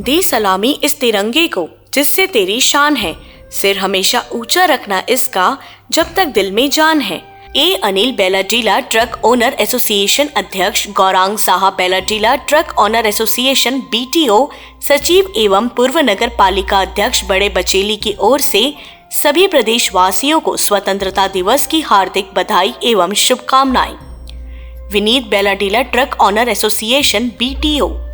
दे सलामी इस तिरंगे को जिससे तेरी शान है, सिर हमेशा ऊंचा रखना इसका जब तक दिल में जान है। ए Anil Bailadila truck owner association अध्यक्ष Gaurang Saha Bailadila truck owner association BTO सचिव एवं पूर्व नगर पालिका अध्यक्ष बड़े बचेली की ओर से सभी प्रदेशवासियों को स्वतंत्रता दिवस की हार्दिक बधाई एवं शुभकामनाएं। Vineet Bailadila truck owner association BTO।